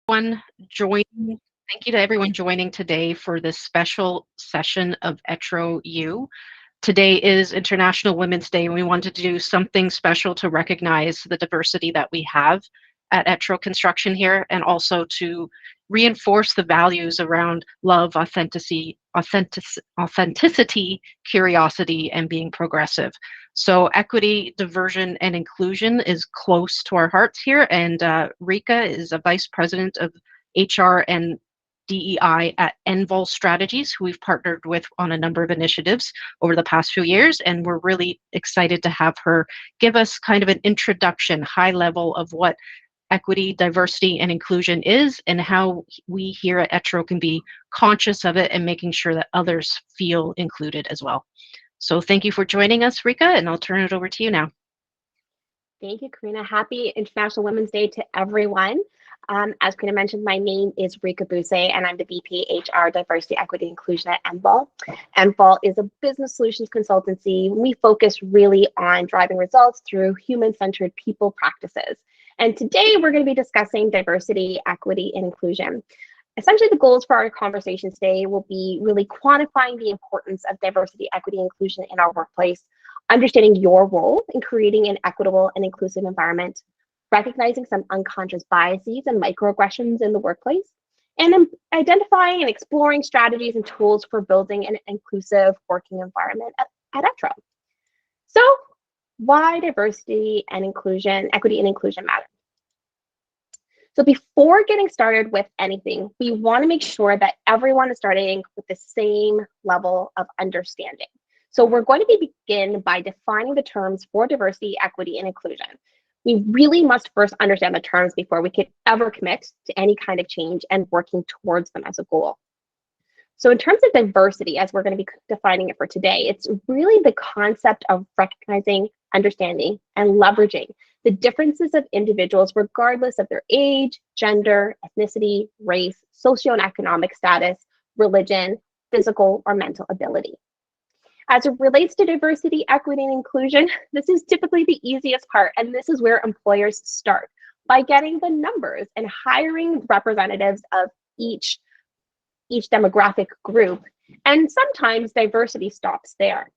everyone joining. Thank you to everyone joining today for this special session of ETRO U. Today is International Women's Day, and we wanted to do something special to recognize the diversity that we have at ETRO Construction here, and also to reinforce the values around love, authenticity, curiosity, and being progressive. So equity, diversion, and inclusion is close to our hearts here, and Rika is a vice president of HR and DEI at Envol Strategies, who we've partnered with on a number of initiatives over the past few years, and we're really excited to have her give us kind of an introduction, high level of what equity, diversity, and inclusion is, and how we here at ETRO can be conscious of it and making sure that others feel included as well. So thank you for joining us, Rika, and I'll turn it over to you now. Thank you, Karina. Happy International Women's Day to everyone. As Karina mentioned, my name is Rika Buse, and I'm the VP HR Diversity, Equity, Inclusion at Envol. Envol is a business solutions consultancy. We focus really on driving results through human-centered people practices. And today we're going to be discussing diversity, equity, and inclusion. Essentially, the goals for our conversation today will be really quantifying the importance of diversity, equity, and inclusion in our workplace, understanding your role in creating an equitable and inclusive environment, recognizing some unconscious biases and microaggressions in the workplace, and identifying and exploring strategies and tools for building an inclusive working environment at ETRO. So why diversity and inclusion, equity and inclusion matter? So before getting started with anything, we want to make sure that everyone is starting with the same level of understanding. So we're going to begin by defining the terms for diversity, equity, and inclusion. We really must first understand the terms before we could ever commit to any kind of change and working towards them as a goal. So in terms of diversity, as we're going to be defining it for today, it's really the concept of recognizing, understanding, and leveraging the differences of individuals regardless of their age, gender, ethnicity, race, socioeconomic status, religion, physical, or mental ability. As it relates to diversity, equity, and inclusion, this is typically the easiest part, and this is where employers start, by getting the numbers and hiring representatives of each demographic group, and sometimes diversity stops there.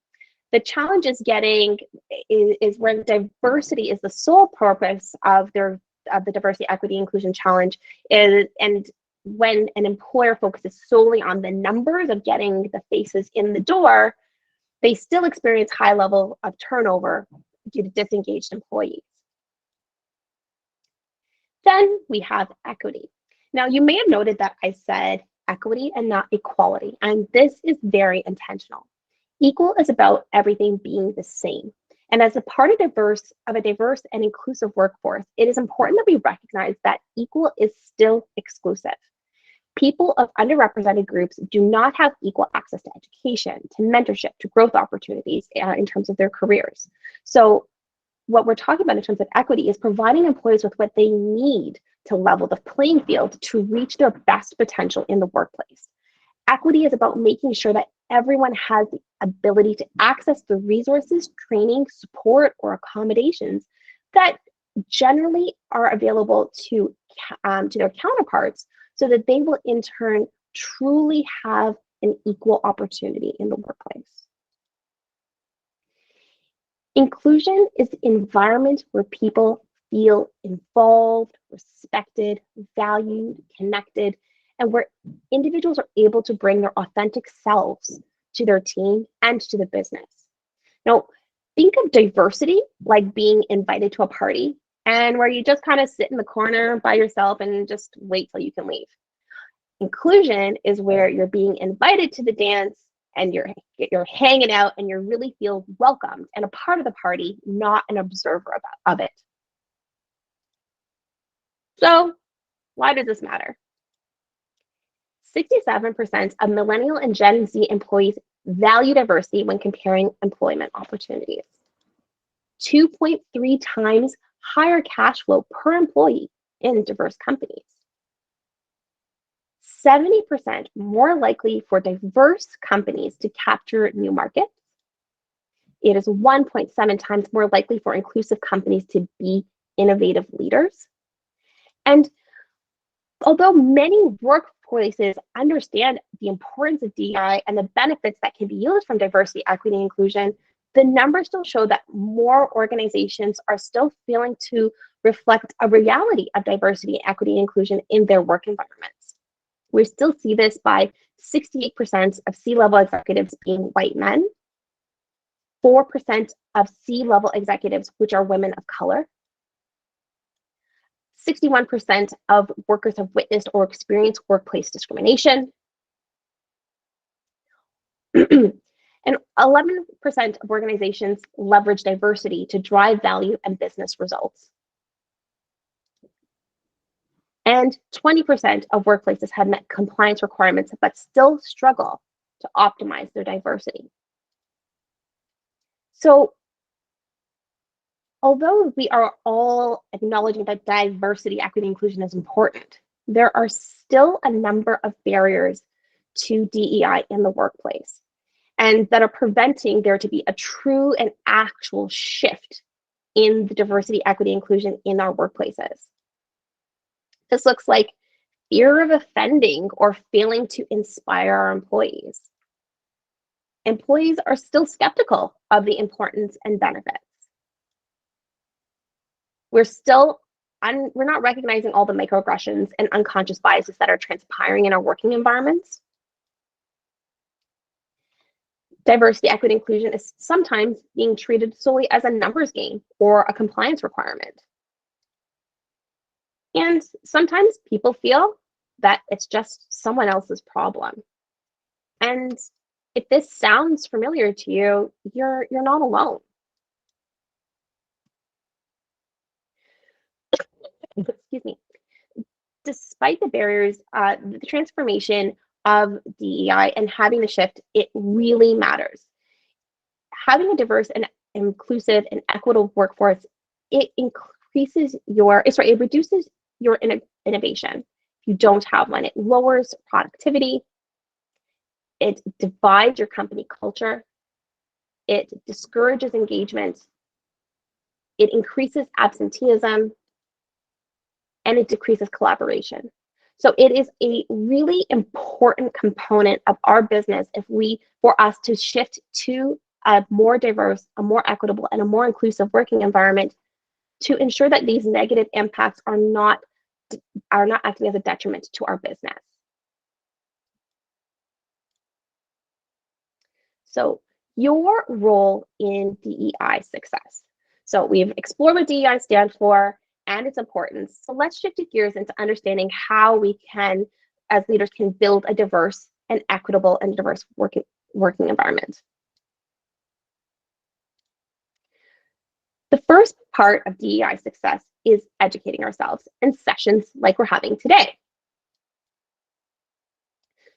The challenge is when diversity is the sole purpose of the diversity, equity, inclusion challenge, and when an employer focuses solely on the numbers of getting the faces in the door, they still experience high level of turnover due to disengaged employees. Then we have equity. Now, you may have noted that I said equity and not equality, and this is very intentional. Equal is about everything being the same. And as a part of a diverse and inclusive workforce, it is important that we recognize that equal is still exclusive. People of underrepresented groups do not have equal access to education, to mentorship, to growth opportunities in terms of their careers. So what we're talking about in terms of equity is providing employees with what they need to level the playing field to reach their best potential in the workplace. Equity is about making sure that everyone has the ability to access the resources, training, support, or accommodations that generally are available to their counterparts, so that they will in turn truly have an equal opportunity in the workplace. Inclusion is the environment where people feel involved, respected, valued, connected, and where individuals are able to bring their authentic selves to their team and to the business. Now, think of diversity like being invited to a party and where you just kind of sit in the corner by yourself and just wait till you can leave. Inclusion is where you're being invited to the dance and you're hanging out and you really feel welcomed and a part of the party, not an observer of it. So why does this matter? 67% of Millennial and Gen Z employees value diversity when comparing employment opportunities. 2.3 times higher cash flow per employee in diverse companies. 70% more likely for diverse companies to capture new markets. It is 1.7 times more likely for inclusive companies to be innovative leaders. And Although many workplaces understand the importance of DEI and the benefits that can be yielded from diversity, equity, and inclusion, the numbers still show that more organizations are still failing to reflect a reality of diversity, equity, and inclusion in their work environments. We still see this by 68% of C-level executives being white men, 4% of C-level executives which are women of color, 61% of workers have witnessed or experienced workplace discrimination, and 11% of organizations leverage diversity to drive value and business results. And 20% of workplaces have met compliance requirements but still struggle to optimize their diversity. So, although we are all acknowledging that diversity, equity, inclusion is important, there are still a number of barriers to DEI in the workplace, and that are preventing there to be a true and actual shift in the diversity, equity, inclusion in our workplaces. This looks like fear of offending or failing to inspire our employees. Employees are still skeptical of the importance and benefits. We're not recognizing all the microaggressions and unconscious biases that are transpiring in our working environments. Diversity, equity, inclusion is sometimes being treated solely as a numbers game or a compliance requirement. And sometimes people feel that it's just someone else's problem. And if this sounds familiar to you, you're not alone. Excuse me. Despite the barriers, the transformation of DEI and having the shift, it really matters. Having a diverse and inclusive and equitable workforce, it reduces your innovation. If you don't have one, it lowers productivity, it divides your company culture, it discourages engagement, it increases absenteeism, and it decreases collaboration. So it is a really important component of our business for us to shift to a more diverse, a more equitable, and a more inclusive working environment to ensure that these negative impacts are not acting as a detriment to our business. So your role in DEI success. So we've explored what DEI stands for and its importance. So let's shift gears into understanding how we can, as leaders, can build a diverse and equitable and diverse working environment. The first part of DEI success is educating ourselves in sessions like we're having today.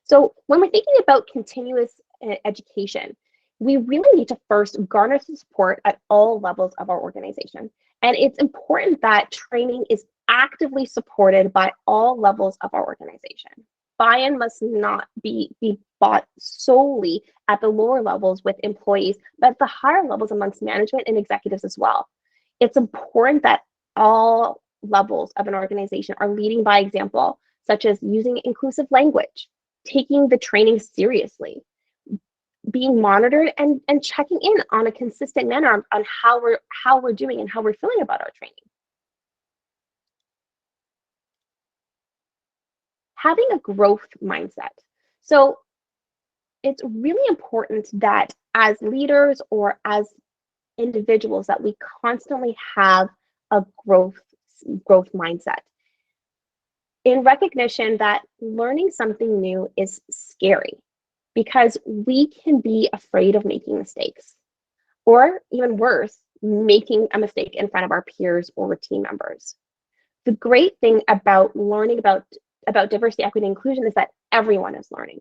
So when we're thinking about continuous education, we really need to first garner support at all levels of our organization. And it's important that training is actively supported by all levels of our organization. Buy-in must not be bought solely at the lower levels with employees, but at the higher levels amongst management and executives as well. It's important that all levels of an organization are leading by example, such as using inclusive language, taking the training seriously, being monitored and checking in on a consistent manner on how we're doing and how we're feeling about our training. Having a growth mindset. So it's really important that as leaders or as individuals that we constantly have a growth mindset, in recognition that learning something new is scary because we can be afraid of making mistakes, or even worse, making a mistake in front of our peers or team members. The great thing about learning about diversity, equity, and inclusion is that everyone is learning.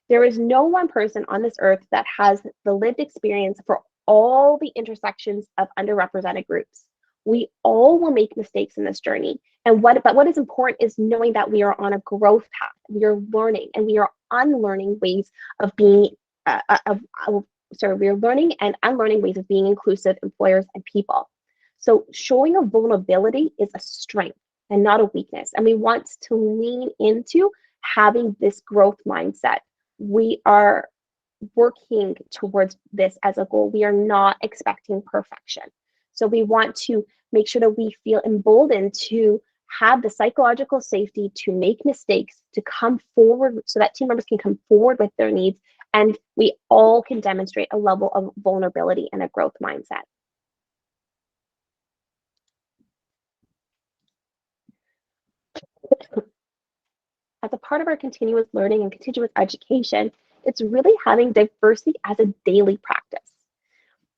There is no one person on this earth that has the lived experience for all the intersections of underrepresented groups. We all will make mistakes in this journey. But what is important is knowing that we are on a growth path. We are learning and we are unlearning ways of being, we are learning and unlearning ways of being inclusive employers and people. So showing a vulnerability is a strength. and not a weakness. And we want to lean into having this growth mindset. We are working towards this as a goal. We are not expecting perfection. So we want to make sure that we feel emboldened to have the psychological safety to make mistakes, to come forward so that team members can come forward with their needs, and we all can demonstrate a level of vulnerability and a growth mindset. As a part of our continuous learning and continuous education, it's really having diversity as a daily practice.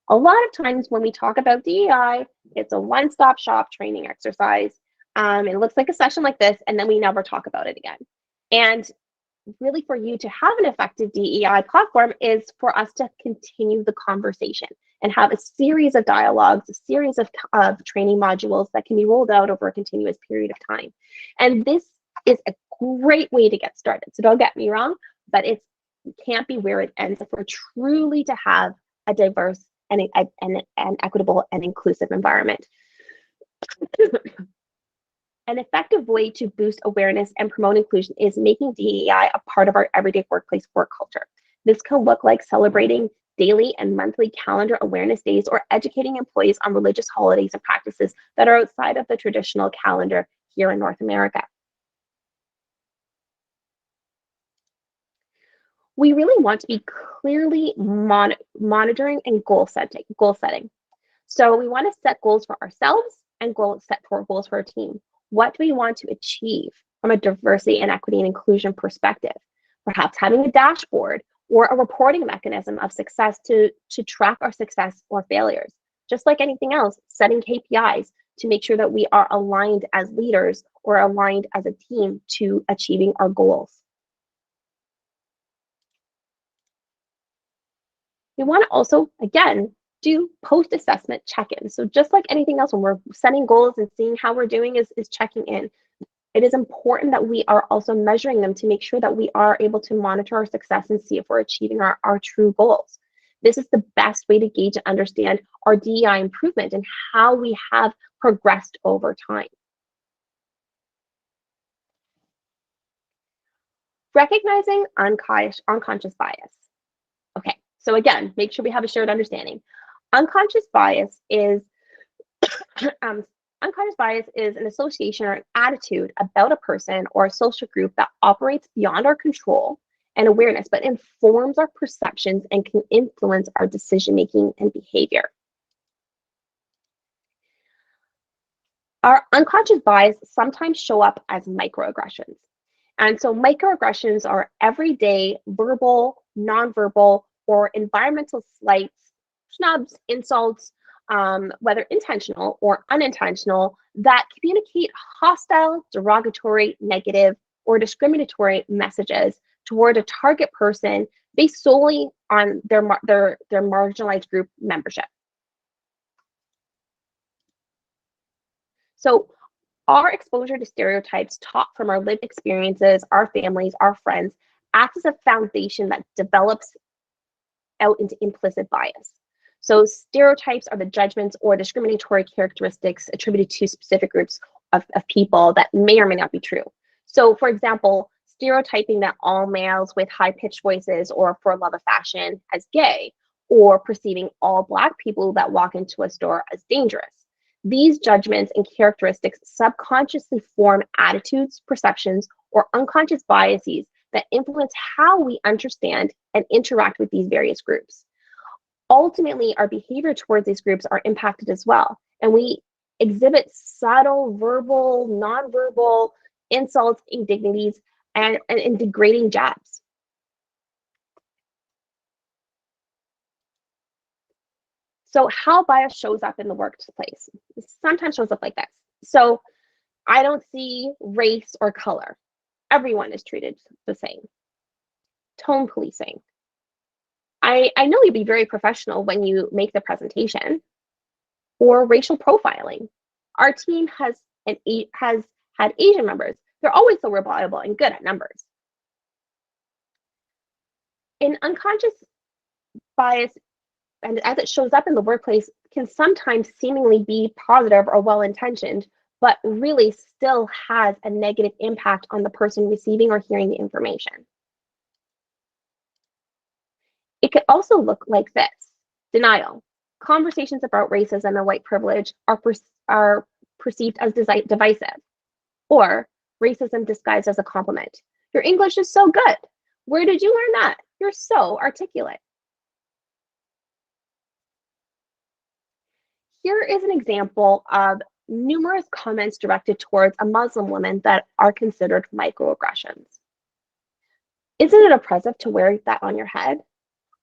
A lot of times when we talk about DEI, it's a one-stop shop training exercise. It looks like a session like this, and then we never talk about it again. And really, for you to have an effective DEI platform is for us to continue the conversation and have a series of dialogues, a series of training modules that can be rolled out over a continuous period of time. And this is a great way to get started. So don't get me wrong, but it can't be where it ends if we're truly to have a diverse and equitable and inclusive environment. An effective way to boost awareness and promote inclusion is making DEI a part of our everyday workplace work culture. This can look like celebrating daily and monthly calendar awareness days or educating employees on religious holidays and practices that are outside of the traditional calendar here in North America. We really want to be clearly monitoring and goal setting. So we want to set goals for ourselves and goals for our team. What do we want to achieve from a diversity and equity and inclusion perspective? Perhaps having a dashboard or a reporting mechanism of success to track our success or failures. Just like anything else, setting KPIs to make sure that we are aligned as leaders or aligned as a team to achieving our goals. We want to also, again, do post-assessment check-ins. So just like anything else, when we're setting goals and seeing how we're doing is checking in. It is important that we are also measuring them to make sure that we are able to monitor our success and see if we're achieving our true goals. This is the best way to gauge and understand our DEI improvement and how we have progressed over time. Recognizing unconscious bias. Okay, so again, make sure we have a shared understanding. Unconscious bias is an association or an attitude about a person or a social group that operates beyond our control and awareness, but informs our perceptions and can influence our decision-making and behavior. Our unconscious bias sometimes show up as microaggressions. And so microaggressions are everyday verbal, nonverbal, or environmental slights, snubs, insults, whether intentional or unintentional, that communicate hostile, derogatory, negative, or discriminatory messages toward a target person based solely on their marginalized group membership. So our exposure to stereotypes taught from our lived experiences, our families, our friends, acts as a foundation that develops out into implicit bias. So stereotypes are the judgments or discriminatory characteristics attributed to specific groups of people that may or may not be true. So for example, stereotyping that all males with high-pitched voices or for love of fashion as gay, or perceiving all Black people that walk into a store as dangerous. These judgments and characteristics subconsciously form attitudes, perceptions, or unconscious biases that influence how we understand and interact with these various groups. Ultimately, our behavior towards these groups are impacted as well, and we exhibit subtle, verbal, nonverbal insults, indignities, and degrading jabs. So how bias shows up in the workplace? It sometimes shows up like this. So I don't see race or color. Everyone is treated the same. Tone policing. I know you'd be very professional when you make the presentation. Or racial profiling. Our team has had Asian members. They're always so reliable and good at numbers. In unconscious bias, and as it shows up in the workplace, can sometimes seemingly be positive or well-intentioned, but really still has a negative impact on the person receiving or hearing the information. It could also look like this: denial. Conversations about racism and white privilege are perceived as divisive, or racism disguised as a compliment. Your English is so good. Where did you learn that? You're so articulate. Here is an example of numerous comments directed towards a Muslim woman that are considered microaggressions. Isn't it oppressive to wear that on your head?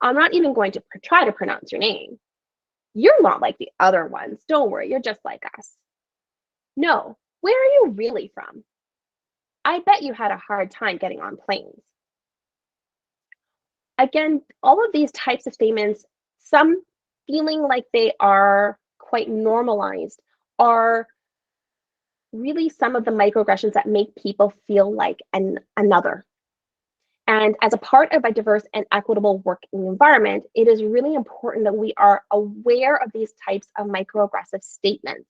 I'm not even going to try to pronounce your name. You're not like the other ones. Don't worry, you're just like us. No, where are you really from? I bet you had a hard time getting on planes. Again, all of these types of statements, some feeling like they are quite normalized, are really some of the microaggressions that make people feel like another. And as a part of a diverse and equitable working environment, it is really important that we are aware of these types of microaggressive statements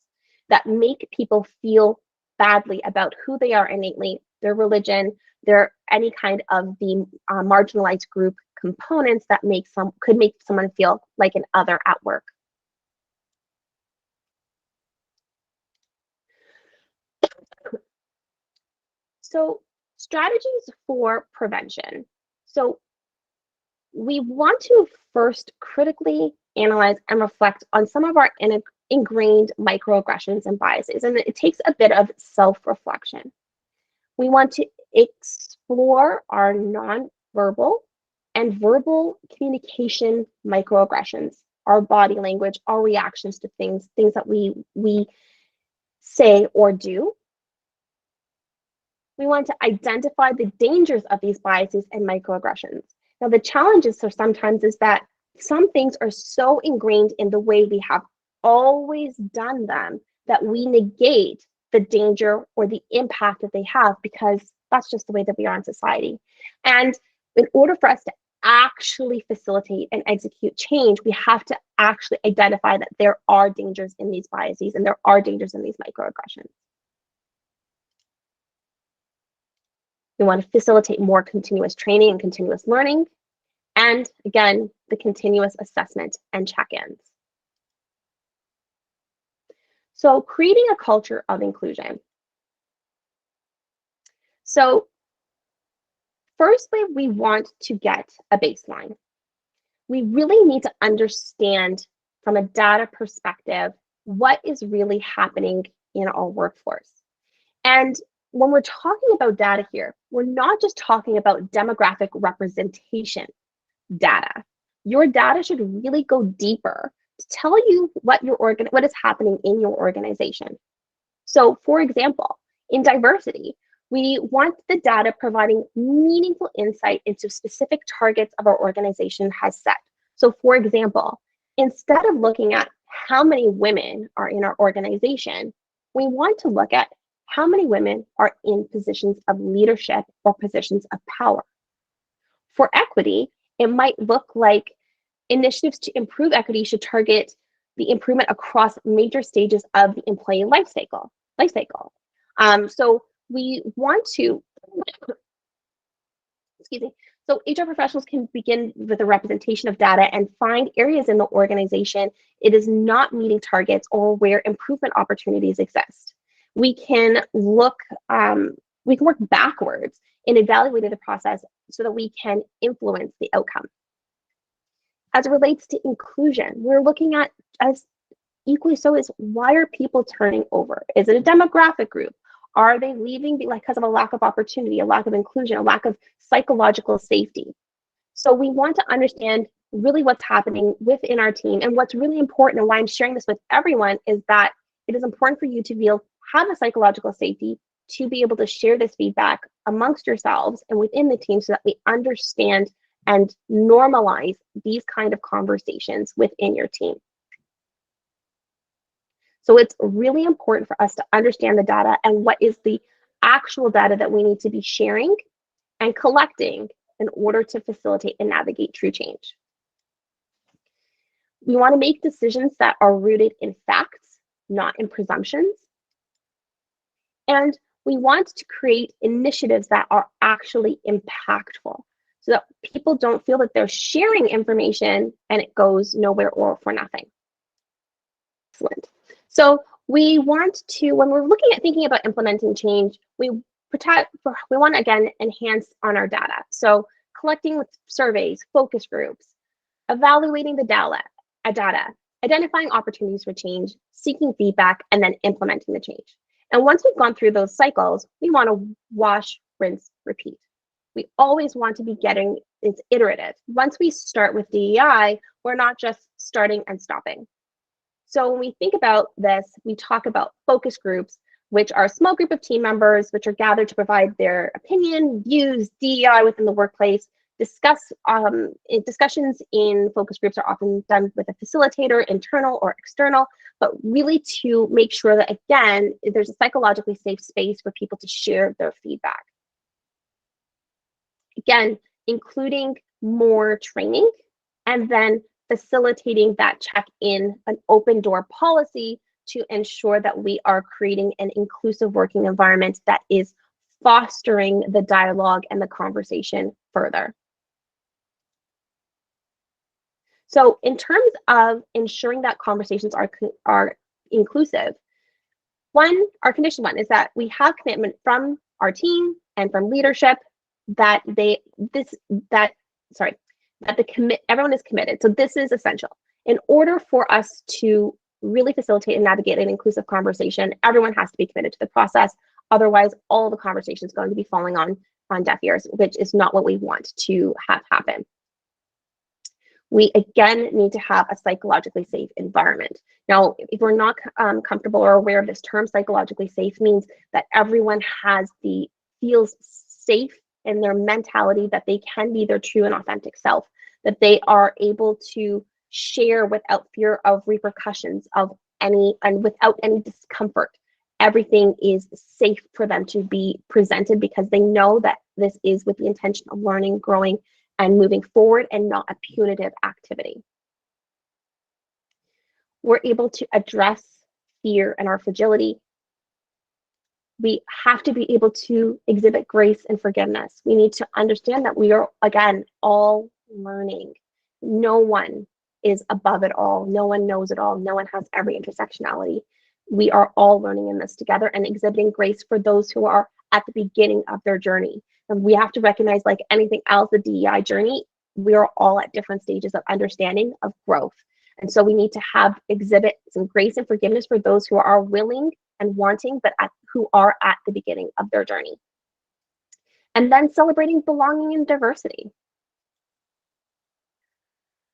that make people feel badly about who they are innately, their religion, their any kind of the marginalized group components that could make someone feel like an other at work. So, strategies for prevention. So we want to first critically analyze and reflect on some of our ingrained microaggressions and biases, and it takes a bit of self-reflection. We want to explore our non-verbal and verbal communication microaggressions, our body language, our reactions to things that we say or do. We want to identify the dangers of these biases and microaggressions. Now, the challenges sometimes is that some things are so ingrained in the way we have always done them that we negate the danger or the impact that they have, because that's just the way that we are in society. And in order for us to actually facilitate and execute change, we have to actually identify that there are dangers in these biases and there are dangers in these microaggressions. We want to facilitate more continuous training and continuous learning. And again, the continuous assessment and check-ins. So creating a culture of inclusion. So firstly, we want to get a baseline. We really need to understand from a data perspective what is really happening in our workforce. And when we're talking about data here, we're not just talking about demographic representation data. Your data should really go deeper to tell you what is happening in your organization. So, for example, in diversity, we want the data providing meaningful insight into specific targets of our organization has set. So, for example, instead of looking at how many women are in our organization, we want to look at how many women are in positions of leadership or positions of power. For equity, it might look like initiatives to improve equity should target the improvement across major stages of the employee life cycle. So we want to, excuse me, so HR professionals can begin with a representation of data and find areas in the organization it is not meeting targets or where improvement opportunities exist. We can work backwards in evaluating the process so that we can influence the outcome. As it relates to inclusion, we're looking at, as equally so, is why are people turning over? Is it a demographic group? Are they leaving because of a lack of opportunity, a lack of inclusion, a lack of psychological safety? So we want to understand really what's happening within our team. And what's really important, and why I'm sharing this with everyone, is that it is important for you to have a psychological safety to be able to share this feedback amongst yourselves and within the team so that we understand and normalize these kind of conversations within your team. So it's really important for us to understand the data and what is the actual data that we need to be sharing and collecting in order to facilitate and navigate true change. We want to make decisions that are rooted in facts, not in presumptions. And we want to create initiatives that are actually impactful so that people don't feel that they're sharing information and it goes nowhere or for nothing. Excellent. So we want to, when we're looking at thinking about implementing change, we want to again enhance on our data. So collecting with surveys, focus groups, evaluating the data, identifying opportunities for change, seeking feedback, and then implementing the change. And once we've gone through those cycles, we want to wash, rinse, repeat. We always want to be getting, it's iterative. Once we start with DEI, we're not just starting and stopping. So when we think about this, we talk about focus groups, which are a small group of team members, which are gathered to provide their opinion, views, DEI within the workplace. Discussions in focus groups are often done with a facilitator, internal or external, but really to make sure that, again, there's a psychologically safe space for people to share their feedback. Again, including more training and then facilitating that check-in, an open door policy to ensure that we are creating an inclusive working environment that is fostering the dialogue and the conversation further. So in terms of ensuring that conversations are inclusive, our condition one is that we have commitment from our team and from leadership that everyone is committed. So this is essential. In order for us to really facilitate and navigate an inclusive conversation, everyone has to be committed to the process. Otherwise, all the conversation is going to be falling on deaf ears, which is not what we want to have happen. We again need to have a psychologically safe environment. Now, if we're not comfortable or aware of this term, psychologically safe means that everyone feels safe in their mentality, that they can be their true and authentic self, that they are able to share without fear of repercussions and without any discomfort. Everything is safe for them to be presented because they know that this is with the intention of learning, growing, and moving forward and not a punitive activity. We're able to address fear and our fragility. We have to be able to exhibit grace and forgiveness. We need to understand that we are, again, all learning. No one is above it all. No one knows it all. No one has every intersectionality. We are all learning in this together and exhibiting grace for those who are at the beginning of their journey. And we have to recognize, like anything else, the DEI journey, we are all at different stages of understanding of growth. And so we need to exhibit some grace and forgiveness for those who are willing and wanting, but who are at the beginning of their journey. And then celebrating belonging and diversity.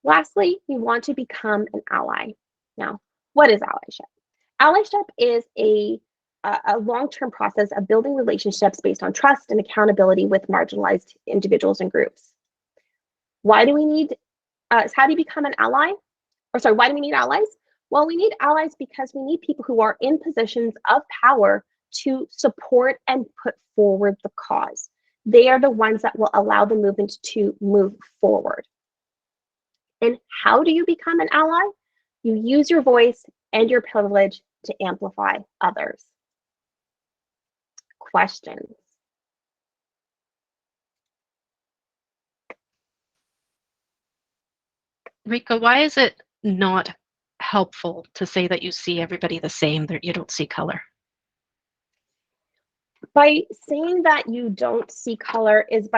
Lastly, we want to become an ally. Now, what is allyship? Allyship is a long-term process of building relationships based on trust and accountability with marginalized individuals and groups. Why do we need, how do you become an ally? Why do we need allies? Well, we need allies because we need people who are in positions of power to support and put forward the cause. They are the ones that will allow the movement to move forward. And how do you become an ally? You use your voice and your privilege to amplify others. Questions? Rika, why is it not helpful to say that you see everybody the same, that you don't see color? By saying that you don't see color is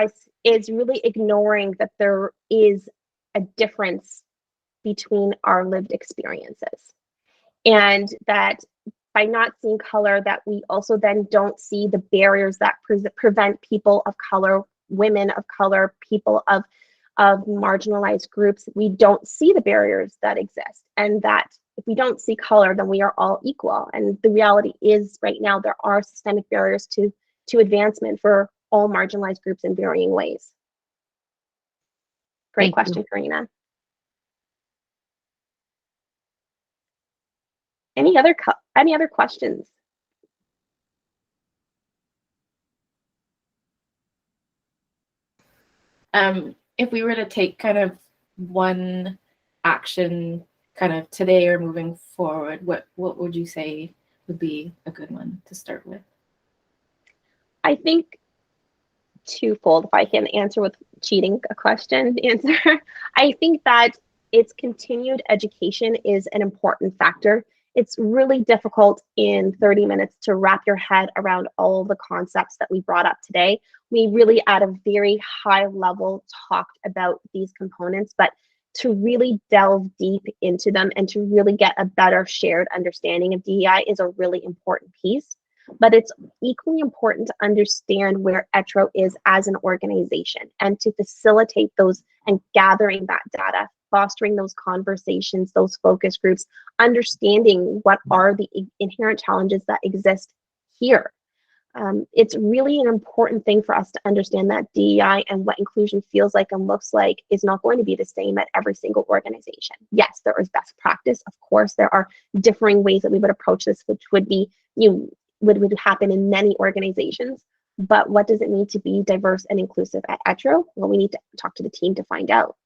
really ignoring that there is a difference between our lived experiences. And that by not seeing color, that we also then don't see the barriers that prevent people of color, women of color, people of marginalized groups. We don't see the barriers that exist, and that if we don't see color, then we are all equal. And the reality is, right now, there are systemic barriers to advancement for all marginalized groups in varying ways. Great question, Karina. Any other questions? If we were to take kind of one action kind of today or moving forward, what would you say would be a good one to start with? I think twofold, if I can answer with cheating a question answer. I think that its continued education is an important factor. It's really difficult in 30 minutes to wrap your head around all the concepts that we brought up today. We really, at a very high level, talked about these components, but to really delve deep into them and to really get a better shared understanding of DEI is a really important piece. But it's equally important to understand where ETRO is as an organization and to facilitate those and gathering that data, fostering those conversations, those focus groups, understanding what are the inherent challenges that exist here. It's really an important thing for us to understand that DEI and what inclusion feels like and looks like is not going to be the same at every single organization. Yes, there is best practice. Of course, there are differing ways that we would approach this, which would be, would happen in many organizations. But what does it mean to be diverse and inclusive at ETRO? Well, we need to talk to the team to find out.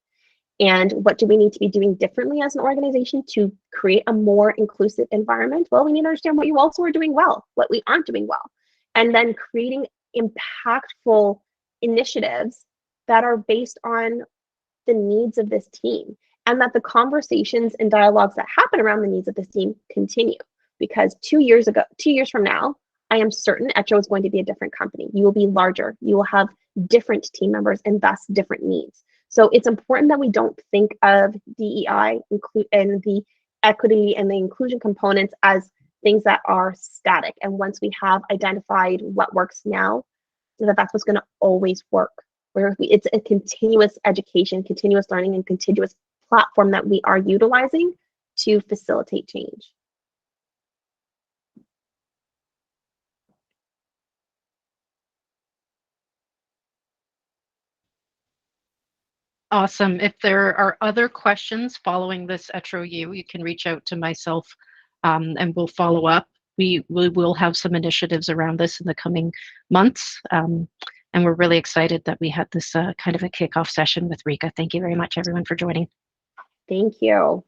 And what do we need to be doing differently as an organization to create a more inclusive environment? Well, we need to understand what you also are doing well, what we aren't doing well, and then creating impactful initiatives that are based on the needs of this team, and that the conversations and dialogues that happen around the needs of this team continue. Because 2 years from now, I am certain ETRO is going to be a different company. You will be larger. You will have different team members and thus different needs. So it's important that we don't think of DEI and the equity and the inclusion components as things that are static. And once we have identified what works now, that's what's going to always work. Where it's a continuous education, continuous learning, and continuous platform that we are utilizing to facilitate change. Awesome. If there are other questions following this ETRO U, you can reach out to myself and we'll follow up. We will have some initiatives around this in the coming months. And we're really excited that we had this kind of a kickoff session with Rika. Thank you very much, everyone, for joining. Thank you.